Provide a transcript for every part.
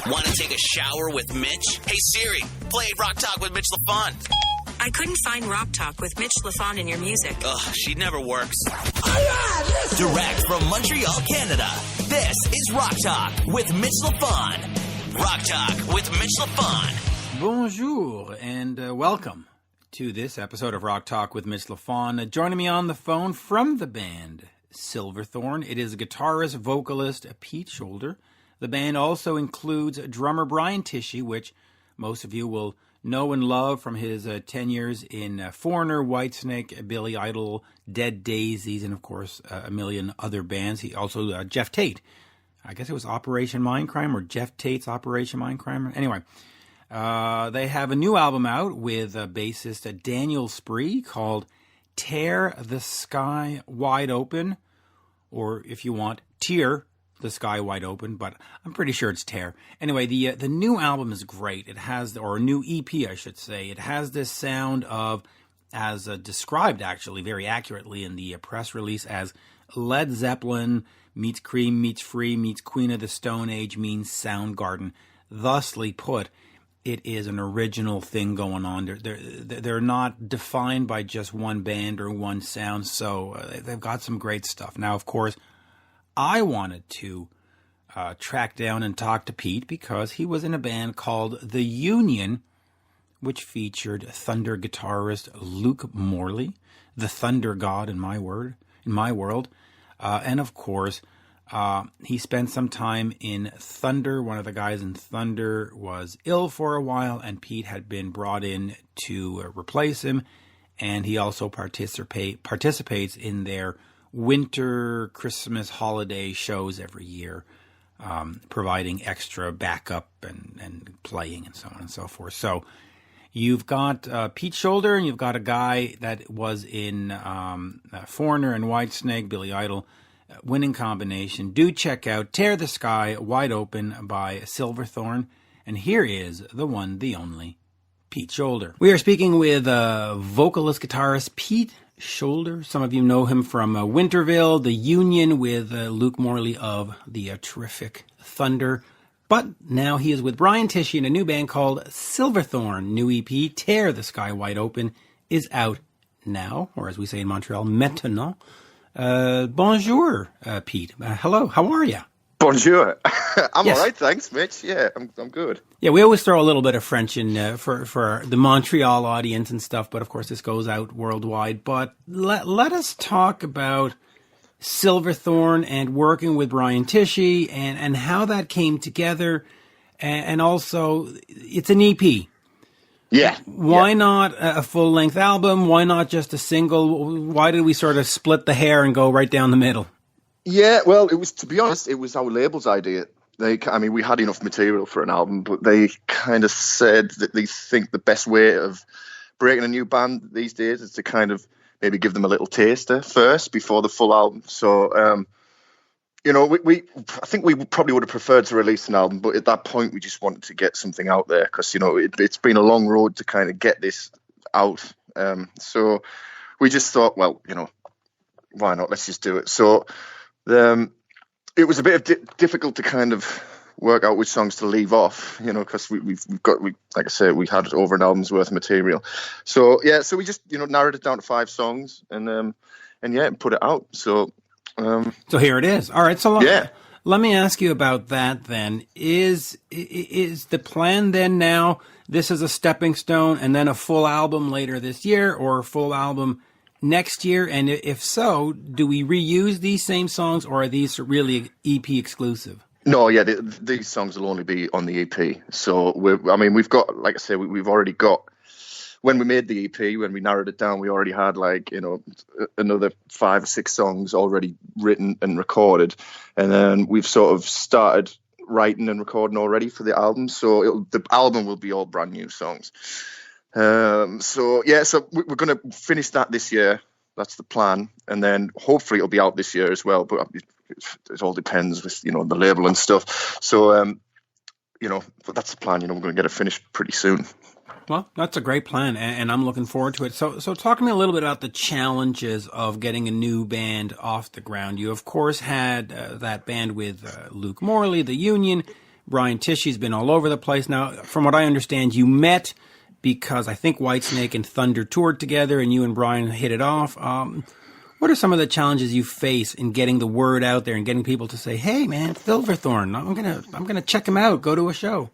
Want to take a shower with Mitch? Hey Siri, play Rock Talk with Mitch Lafon. I couldn't find Rock Talk with Mitch Lafon in your music. Ugh, she never works. Direct from Montreal, Canada. This is Rock Talk with Mitch Lafon. Rock Talk with Mitch Lafon. Bonjour and welcome to this episode of Rock Talk with Mitch Lafon. Joining me on the phone from the band Silverthorne, it is guitarist, vocalist Pete Shoulder. The band also includes drummer Brian Tichy, which most of you will know and love from his 10 years in Foreigner, Whitesnake, Billy Idol, Dead Daisies, and of course a million other bands. He also Jeff Tate. I guess it was Operation Mindcrime or Jeff Tate's Operation Mindcrime. Anyway, they have a new album out with bassist Daniel Spree called Tear the Sky Wide Open, or if you want, Tear the Sky Wide Open, but I'm pretty sure it's Tear. Anyway, the new album is great. It has, or a new EP, I should say. It has this sound of, as described actually very accurately in the press release, as Led Zeppelin meets Cream meets Free meets Queen of the Stone Age means Soundgarden. Thusly put, it is an original thing going on. They're not defined by just one band or one sound, so they've got some great stuff. Now, of course, I wanted to track down and talk to Pete because he was in a band called The Union, which featured Thunder guitarist Luke Morley, the Thunder God in my world, and of course, he spent some time in Thunder. One of the guys in Thunder was ill for a while, and Pete had been brought in to replace him. And he also participates in their winter Christmas holiday shows every year, providing extra backup and playing and so on and so forth. So you've got Pete Shoulder, and you've got a guy that was in Foreigner and Whitesnake, Billy Idol. Winning combination. Do check out Tear the Sky Wide Open by Silverthorne. And here is the one, the only, Pete Shoulder. We are speaking with vocalist guitarist Pete Shoulder. Some of you know him from Winterville, The Union with Luke Morley of the terrific Thunder. But now he is with Brian Tichy in a new band called Silverthorne. New EP, Tear the Sky Wide Open, is out now, or as we say in Montreal, maintenant. Bonjour, Pete. Hello, how are you? Bonjour. I'm Yes. all right, thanks, Mitch. Yeah, I'm good. Yeah, we always throw a little bit of French in for the Montreal audience and stuff, but of course this goes out worldwide. But let us talk about Silverthorne and working with Brian Tichy and how that came together, and also it's an EP. Yeah. Why not a full-length album? Why not just a single? Why did we sort of split the hair and go right down the middle? Yeah, well, to be honest, it was our label's idea. We had enough material for an album, but they kind of said that they think the best way of breaking a new band these days is to kind of maybe give them a little taster first before the full album. So, I think we probably would have preferred to release an album, but at that point we just wanted to get something out there because, it's been a long road to kind of get this out. So we just thought, well, why not? Let's just do it. So it was a bit difficult to kind of work out which songs to leave off, because like I said, we had over an album's worth of material. So yeah, so we just narrowed it down to 5 songs and put it out. So here it is. All right. So yeah. Let me ask you about that then. Is the plan then now this is a stepping stone and then a full album later this year or a full album next year? And if so, do we reuse these same songs or are these really EP exclusive? No, yeah, these songs will only be on the EP. So we've got, like I say, we've already got. When we made the EP, when we narrowed it down, we already had another 5 or 6 songs already written and recorded, and then we've sort of started writing and recording already for the album. So the album will be all brand new songs. So we're going to finish that this year. That's the plan, and then hopefully it'll be out this year as well. But it all depends with the label and stuff. So but that's the plan. We're going to get it finished pretty soon. Well, that's a great plan, and I'm looking forward to it. So talk to me a little bit about the challenges of getting a new band off the ground. You, of course, had that band with Luke Morley, The Union, Brian Tichy's been all over the place. Now, from what I understand, you met because I think Whitesnake and Thunder toured together, and you and Brian hit it off. What are some of the challenges you face in getting the word out there and getting people to say, "Hey, man, Silverthorne, I'm gonna check him out. Go to a show."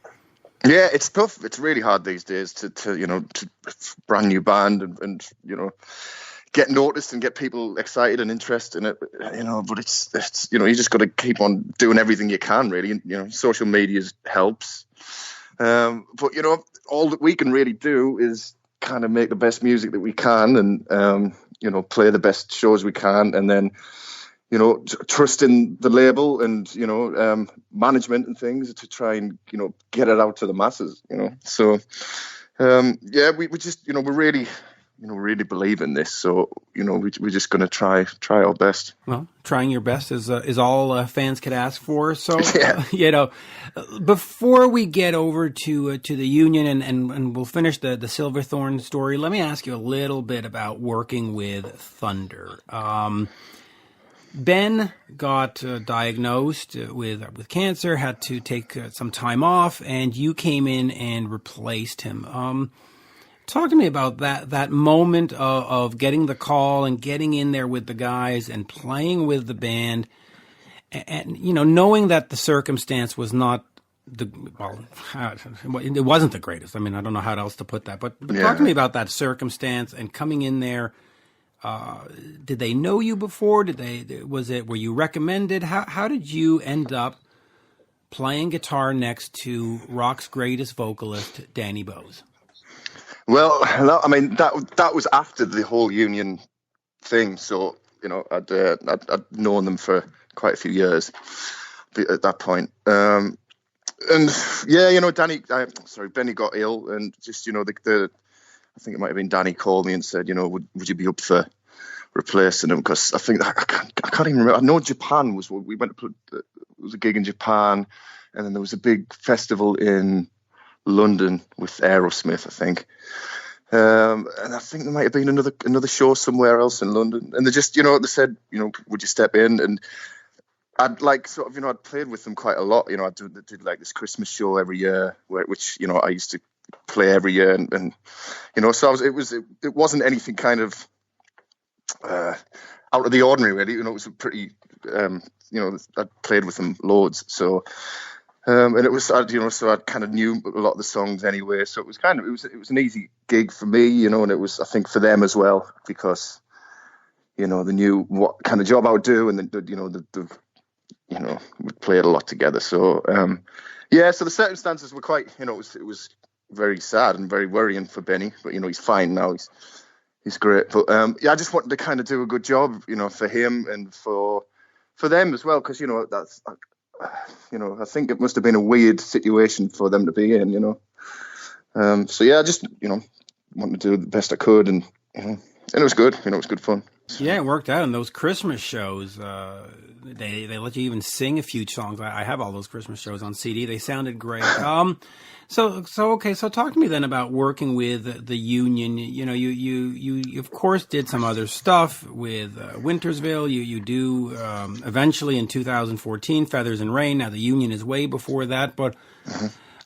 Yeah, it's tough. It's really hard these days to brand new band and get noticed and get people excited and interested in it. But it's you just got to keep on doing everything you can. Really, social media helps. But all that we can really do is kind of make the best music that we can and play the best shows we can, and then trust in the label and management and things to try and get it out to the masses. So we just we really believe in this. So we're just going to try our best. Well, trying your best is all fans could ask for. So yeah. Before we get over to the Union and we'll finish the Silverthorne story, let me ask you a little bit about working with Thunder. Ben got diagnosed with cancer, had to take some time off, and you came in and replaced him. Talk to me about that moment of getting the call and getting in there with the guys and playing with the band, and knowing that the circumstance was not it wasn't the greatest. I mean, I don't know how else to put that, but talk to me about that circumstance and coming in there. Did they know you before? Were you recommended? How did you end up playing guitar next to rock's greatest vocalist, Danny Bowes? Well, I mean, that was after the whole Union thing. So, I'd known them for quite a few years at that point. And yeah, Benny got ill, and just, I think it might have been Danny called me and said, would you be up for replacing him? Because I think I can't even remember. I know Japan we went to there was a gig in Japan, and then there was a big festival in London with Aerosmith, I think. And I think there might have been another show somewhere else in London. And they just, they said, would you step in? And I'd I'd played with them quite a lot. I did like this Christmas show every year, which I used to play every year, and so it wasn't anything kind of out of the ordinary, really. It was a pretty, I played with them loads, so. And it was, so I kind of knew a lot of the songs anyway. So it was it was an easy gig for me, and it was, I think, for them as well, because, they knew what kind of job I would do, and we played a lot together. So, so the circumstances were quite, it was very sad and very worrying for Benny, but, he's fine now. He's great. But, I just wanted to kind of do a good job, for him and for them as well, because, that's, I think it must have been a weird situation for them to be in, I just, wanted to do the best I could, and it was good. It was good fun. Yeah, it worked out. And those Christmas shows, they let you even sing a few songs. I have all those Christmas shows on CD. They sounded great. So talk to me then about working with the Union. You of course did some other stuff with Wintersville. You do eventually in 2014 Feathers and Rain. Now the Union is way before that, but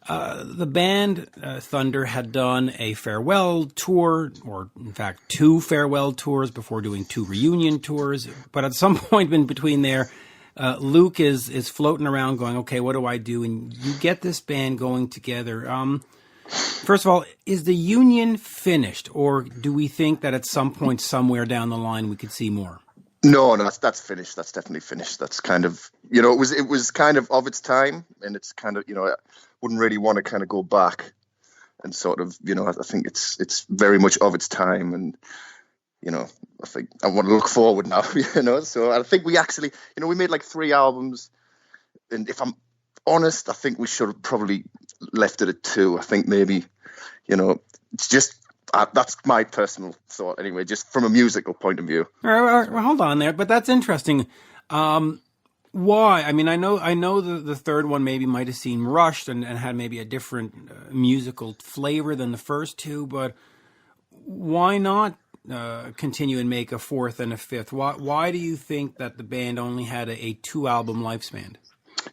the band Thunder had done a farewell tour, or in fact 2 farewell tours before doing 2 reunion tours. But at some point in between there, Luke is floating around going, okay, what do I do? And you get this band going together. First of all, is the Union finished, or do we think that at some point somewhere down the line we could see more? No, that's finished. That's definitely finished. That's kind of, it was kind of its time, and it's kind of, I wouldn't really want to kind of go back and sort of, I think it's very much of its time, and I think I want to look forward now, So I think we actually, we made like 3 albums, and if I'm honest, I think we should have probably left it at 2. I think maybe, it's just, that's my personal thought anyway, just from a musical point of view. All right, well, hold on there, but that's interesting. Why? I mean, I know the third one maybe might have seemed rushed and had maybe a different musical flavor than the first 2, but why not continue and make a 4th and a 5th? Why do you think that the band only had a 2-album lifespan?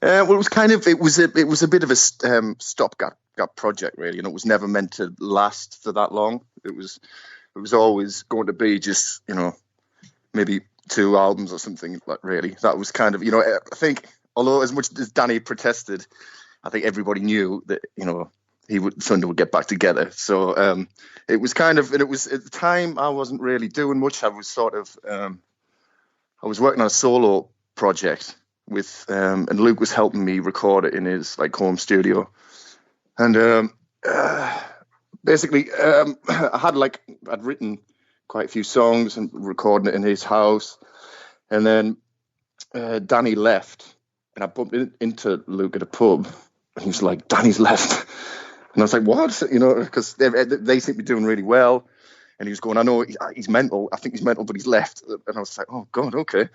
Well, it was a bit of a stopgap project, really. It was never meant to last for that long. It was always going to be just, maybe 2 albums or something, like, really. That was kind of, I think, although as much as Danny protested, I think everybody knew that, Thunder would get back together. So it was kind of, and it was at the time I wasn't really doing much. I was sort of, I was working on a solo project with, and Luke was helping me record it in his home studio. And basically, I'd written quite a few songs and recording it in his house. And then Danny left, and I bumped into Luke at a pub, and he was like, "Danny's left." And I was like, "What?" Because they seem to be doing really well. And he was going, "I know he's mental. I think he's mental, but he's left." And I was like, "Oh God, okay."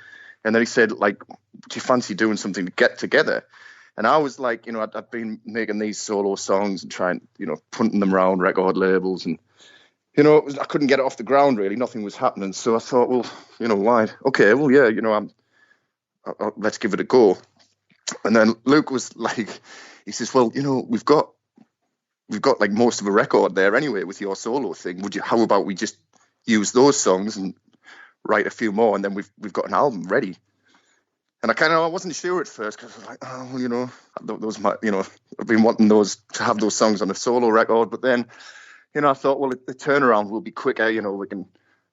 And then he said, "Do you fancy doing something to get together?" And I was like, I'd been making these solo songs and trying, punting them around record labels, and I couldn't get it off the ground, really. Nothing was happening. So I thought, well, why? Okay, well, yeah, let's give it a go. And then Luke was like, he says, "Well, we've got most of a record there anyway with your solo thing. How about we just use those songs and write a few more, and then we've got an album ready." And I wasn't sure at first, because I was like, "Oh, well, those might, I've been wanting to have those songs on a solo record." But then, I thought, well, the turnaround will be quicker. We can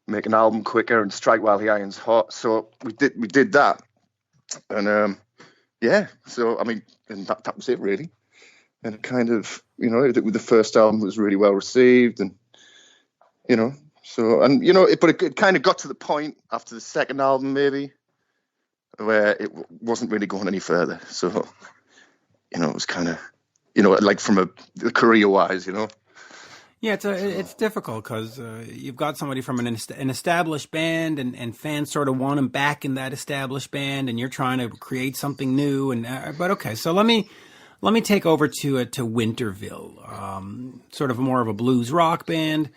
make an album quicker and strike while the iron's hot. So we did that, and yeah. So I mean, and that was it, really. And it kind of, the first album was really well received, and but it kind of got to the point after the second album, maybe, where it wasn't really going any further. So, it was kind of, from a career-wise, Yeah, it's difficult because you've got somebody from an established band, and fans sort of want them back in that established band, and you're trying to create something new. But okay, so let me take over to Winterville, sort of more of a blues rock band.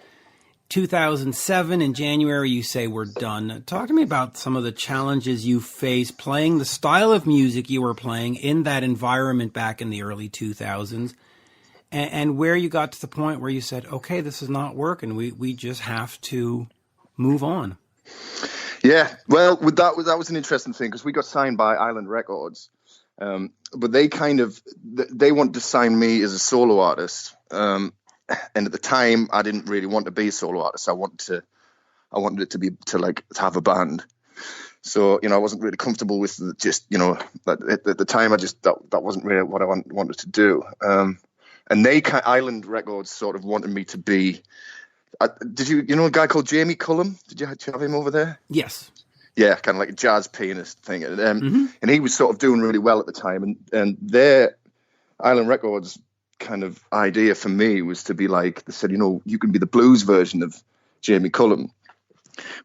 2007 in January, you say we're done. Talk to me about some of the challenges you faced playing the style of music you were playing in that environment back in the early 2000s, and where you got to the point where you said, "Okay, this is not working. We just have to move on." Yeah, well, that was an interesting thing, because we got signed by Island Records. But they they wanted to sign me as a solo artist. And at the time, I didn't really want to be a solo artist. I wanted it to be to have a band. So, I wasn't really comfortable with at the time, that wasn't really what I wanted to do. And Island Records sort of wanted me to be, did you know a guy called Jamie Cullum? Did you have him over there? Yes. Yeah, kind of like a jazz pianist thing. And he was sort of doing really well at the time. And their Island Records kind of idea for me was to be they said, you can be the blues version of Jamie Cullum,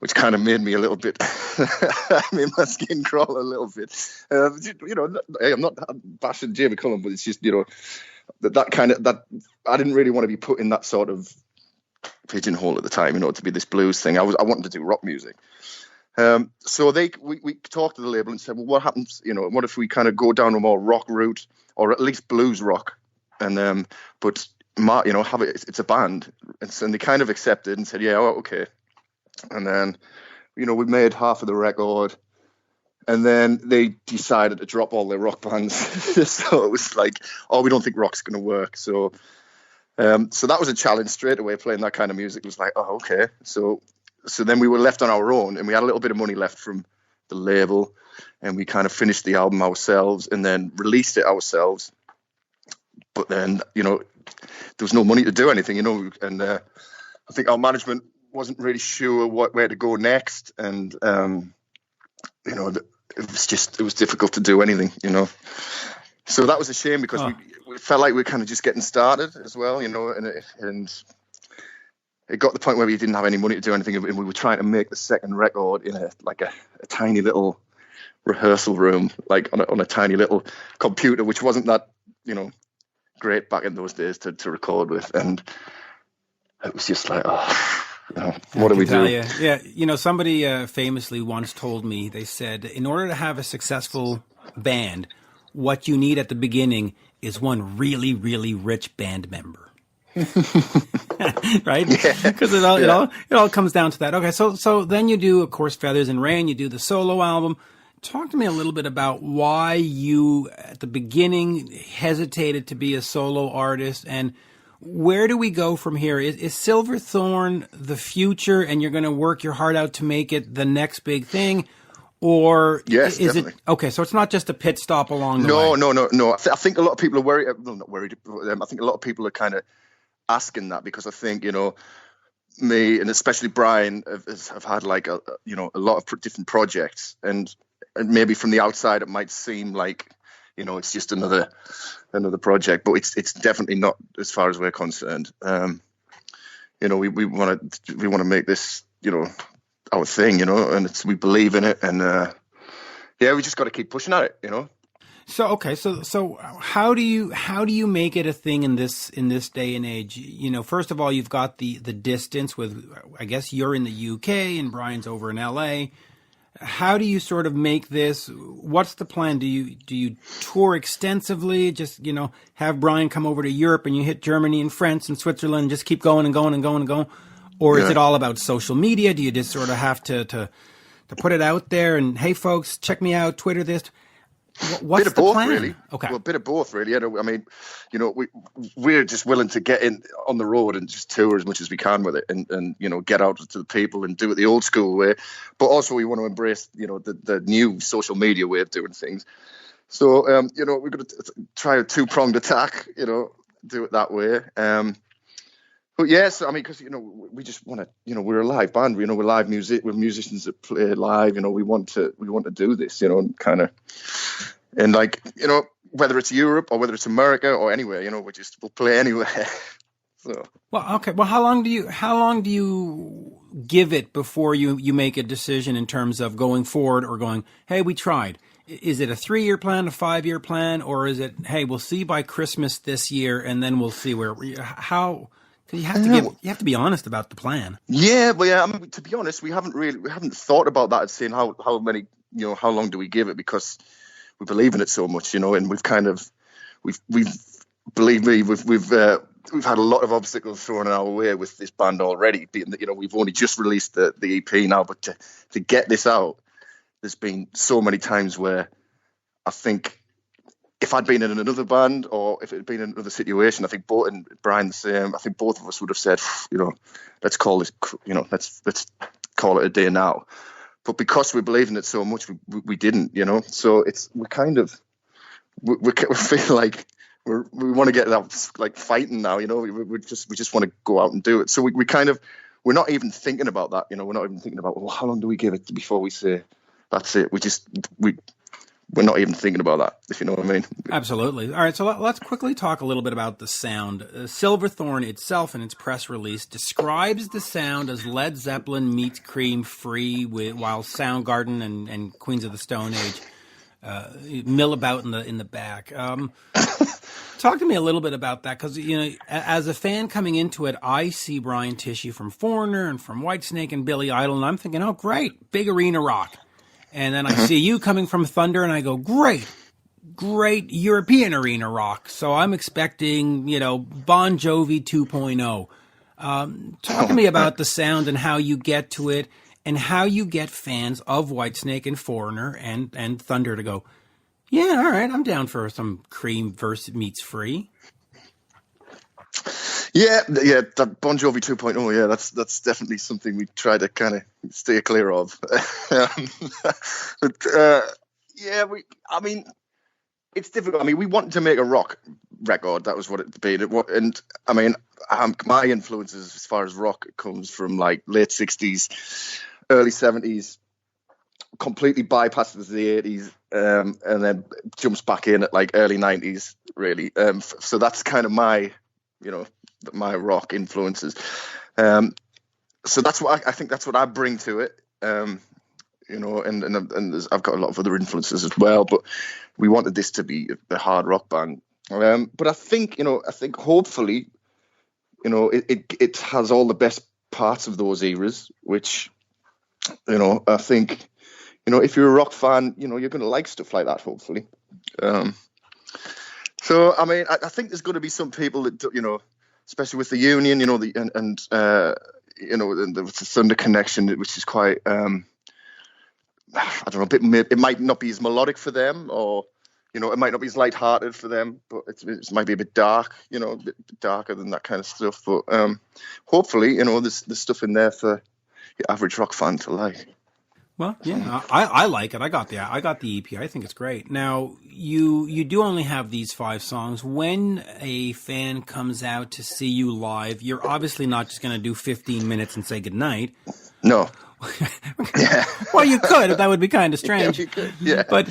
which kind of made me a little bit, made my skin crawl a little bit. I'm not bashing Jamie Cullum, but it's just, that I didn't really want to be put in that sort of pigeonhole at the time, to be this blues thing. I wanted to do rock music. So we talked to the label and said, well, what happens, what if we kind of go down a more rock route, or at least blues rock, and but have it's a band. And they kind of accepted and said, yeah, well, okay. And then, we made half of the record, and then they decided to drop all their rock bands. So it was we don't think rock's going to work. So that was a challenge straight away. Playing that kind of music was oh, okay. So then we were left on our own, and we had a little bit of money left from the label, and we kind of finished the album ourselves and then released it ourselves. But then, there was no money to do anything, and I think our management wasn't really sure where to go next. And, it was difficult to do anything, So that was a shame, because we felt like we were kind of just getting started as well, and it got to the point where we didn't have any money to do anything, and we were trying to make the second record in a tiny little rehearsal room, on a tiny little computer, which wasn't that, great back in those days to record with. And it was just what do we do? Yeah, somebody famously once told me, they said, in order to have a successful band, what you need at the beginning is one really, really rich band member. Right? Because it all comes down to that. Okay, so then you do, of course, Feathers and Rain. You do the solo album. Talk to me a little bit about why you, at the beginning, hesitated to be a solo artist, and where do we go from here? Is Silverthorne the future, and you're going to work your heart out to make it the next big thing? Or yes, is definitely. it okay? So it's not just a pit stop along the way. No. I think a lot of people are worried. Well, not worried. I think a lot of people are kind of asking that, because I think, me and especially Brian have had like a lot of different projects, and maybe from the outside it might seem like it's just another project, but it's definitely not, as far as we're concerned. We want to make this our thing, and we believe in it, and we just got to keep pushing at it, So okay, so how do you make it a thing in this day and age? First of all, you've got the distance with, I guess you're in the UK and Brian's over in LA. How do you sort of make this? What's the plan? Do you tour extensively? Just have Brian come over to Europe and you hit Germany and France and Switzerland, and just keep going and going and going and going, or is it all about social media? Do you just sort of have to put it out there and, hey folks, check me out, Twitter this? What's bit of the both, plan? really. Okay. Well, a bit of both, really. I mean, we're just willing to get in on the road and just tour as much as we can with it, and get out to the people and do it the old school way. But also, we want to embrace, the new social media way of doing things. So, we're going to try a two-pronged attack. Do it that way. But yes, I mean, because we just want to, we're a live band. We're live music. We're musicians that play live. We want to do this. And kind of, and like, whether it's Europe or whether it's America or anywhere, we'll play anywhere. So. Well, okay. Well, how long do you give it before you make a decision in terms of going forward or going, hey, we tried? Is it a 3-year plan, a 5-year plan, or is it, hey, we'll see by Christmas this year and then we'll see how? You have to be honest about the plan. Yeah, but I mean, to be honest, we haven't thought about that and saying how many, how long do we give it, because we believe in it so much, and we've believe me, we've had a lot of obstacles thrown our way with this band already. Being that we've only just released the EP now, but to get this out, there's been so many times where I think, if I'd been in another band or if it had been in another situation, I think both, and Brian the same, I think both of us would have said, let's call this, let's call it a day now. But because we believe in it so much, we didn't, So we feel like we want to get that like fighting now, We just want to go out and do it. So we're not even thinking about that, We're not even thinking about, well, how long do we give it before we say that's it? We're not even thinking about that, if you know what I mean. Absolutely. All right, so let's quickly talk a little bit about the sound. Silverthorne itself, in its press release, describes the sound as Led Zeppelin meets Cream free, while Soundgarden and Queens of the Stone Age mill about in the back. Talk to me a little bit about that, because as a fan coming into it, I see Brian Tichy from Foreigner and from Whitesnake and Billy Idol, and I'm thinking, oh, great, big arena rock. And then I see you coming from Thunder, and I go, great European arena rock. So I'm expecting, Bon Jovi 2.0. Talk to me about the sound and how you get to it, and how you get fans of Whitesnake and Foreigner and Thunder to go, yeah, all right, I'm down for some Cream versus meets Free. Yeah, that Bon Jovi 2.0, yeah, that's definitely something we try to kind of stay clear of. I mean, it's difficult. I mean, we wanted to make a rock record. That was what it been. And I mean, my influences as far as rock comes from like late 60s, early 70s, completely bypasses the 80s, and then jumps back in at like early 90s, really. So that's kind of my rock influences. So that's what I think that's what I bring to it. And I've got a lot of other influences as well, but we wanted this to be a hard rock band. But I think hopefully, it has all the best parts of those eras, which, I think, if you're a rock fan, you're going to like stuff like that, hopefully. So I mean, I think there's going to be some people that, you know, especially with the union, you know, you know, the Thunder connection, which is quite, I don't know, it might not be as melodic for them, or, you know, it might not be as lighthearted for them, but it might be a bit dark, you know, a bit darker than that kind of stuff. But hopefully, you know, there's stuff in there for your average rock fan to like. Well, yeah, I like it. I got the EP. I think it's great. Now, you do only have these 5 songs. When a fan comes out to see you live, you're obviously not just going to do 15 minutes and say goodnight. No. Yeah. Well, you could. That would be kind of strange. Yeah, you could. Yeah. But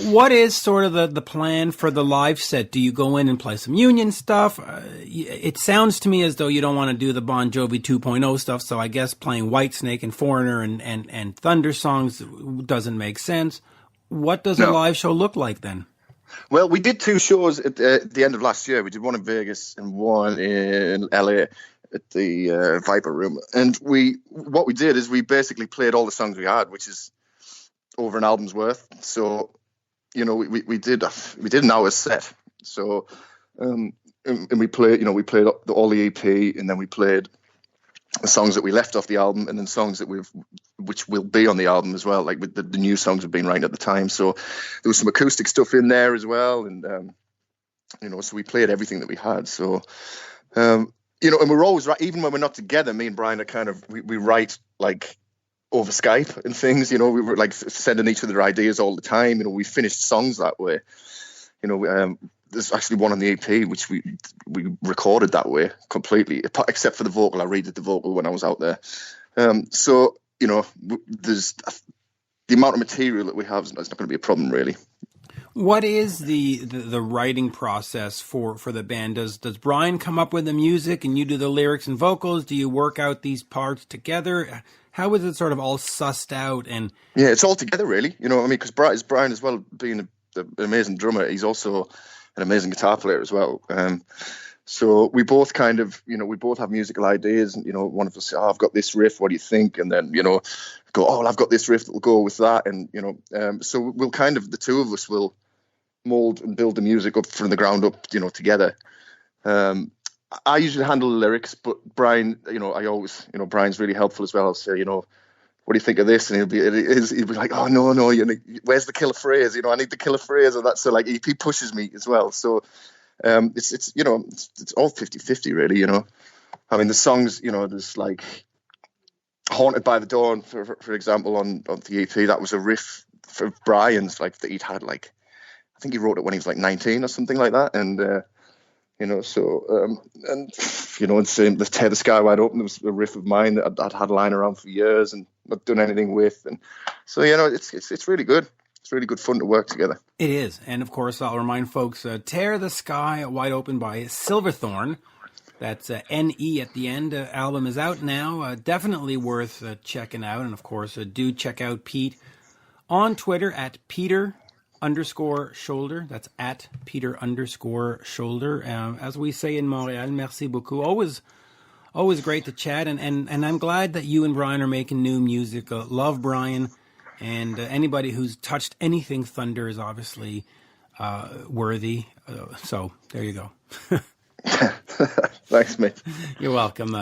what is sort of the plan for the live set? Do you go in and play some Union stuff? It sounds to me as though you don't want to do the Bon Jovi 2.0 stuff, so I guess playing Whitesnake and Foreigner and Thunder songs doesn't make sense. What does a live show look like then? Well, we did 2 shows at the end of last year. We did one in Vegas and one in LA at the Viper Room. And what we did is we basically played all the songs we had, which is over an album's worth. So, you know, we did an hour set. So, and we played, you know, we played all the EP, and then we played the songs that we left off the album, and then songs that which will be on the album as well, like with the new songs we've been writing at the time. So there was some acoustic stuff in there as well, and you know, so we played everything that we had. So you know, and we're always right, even when we're not together. Me and Brian are kind of we write like over Skype and things. You know, we were like sending each other ideas all the time. You know, we finished songs that way. You know, there's actually one on the EP which we recorded that way completely, except for the vocal. I redid the vocal when I was out there. So, you know, there's the amount of material that we have is not going to be a problem, really. What is the writing process for the band? Does Brian come up with the music and you do the lyrics and vocals? Do you work out these parts together? How is it sort of all sussed out? And yeah, it's all together, really. You know what I mean? Because Brian as well, being an amazing drummer, he's also an amazing guitar player as well. So we both kind of, you know, we both have musical ideas, and, you know, one of us say, oh, I've got this riff, what do you think? And then, you know, go, oh, well, I've got this riff that will go with that. And, you know, so we'll kind of, the two of us will mold and build the music up from the ground up, you know, together. I usually handle the lyrics, but Brian, you know, Brian's really helpful as well. I'll say, you know, what do you think of this? And he'll be like, oh, no, you know, where's the killer phrase? You know, I need the killer phrase or that. So like he pushes me as well. So it's you know, it's all 50-50 really, you know. I mean, the songs, you know, there's like Haunted by the Dawn, for example, on the EP, that was a riff for Brian's, like, that he'd had, like, I think he wrote it when he was like 19 or something like that. And, you know, so, and, you know, it's the Tear the Sky Wide Open, there was a riff of mine that I'd had lying around for years and not done anything with. And so, you know, it's really good. It's really good fun to work together. It is. And of course, I'll remind folks, Tear the Sky Wide Open by Silverthorne. That's N-E at the end. Album is out now. Definitely worth checking out. And of course, do check out Pete on Twitter at Peter_Shoulder. That's at Peter_Shoulder. As we say in Montreal, merci beaucoup. Always great to chat. And I'm glad that you and Brian are making new music. Love Brian. And anybody who's touched anything Thunder is obviously worthy. So there you go. Thanks, Mitch. You're welcome.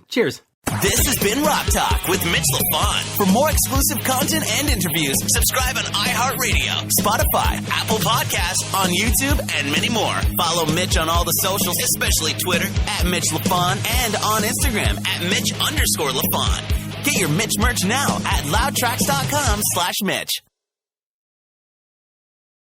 Cheers. This has been Rock Talk with Mitch Lafon. For more exclusive content and interviews, subscribe on iHeartRadio, Spotify, Apple Podcasts, on YouTube, and many more. Follow Mitch on all the socials, especially Twitter, at Mitch Lafon, and on Instagram, at Mitch_Lafon. Get your Mitch merch now at loudtracks.com/Mitch.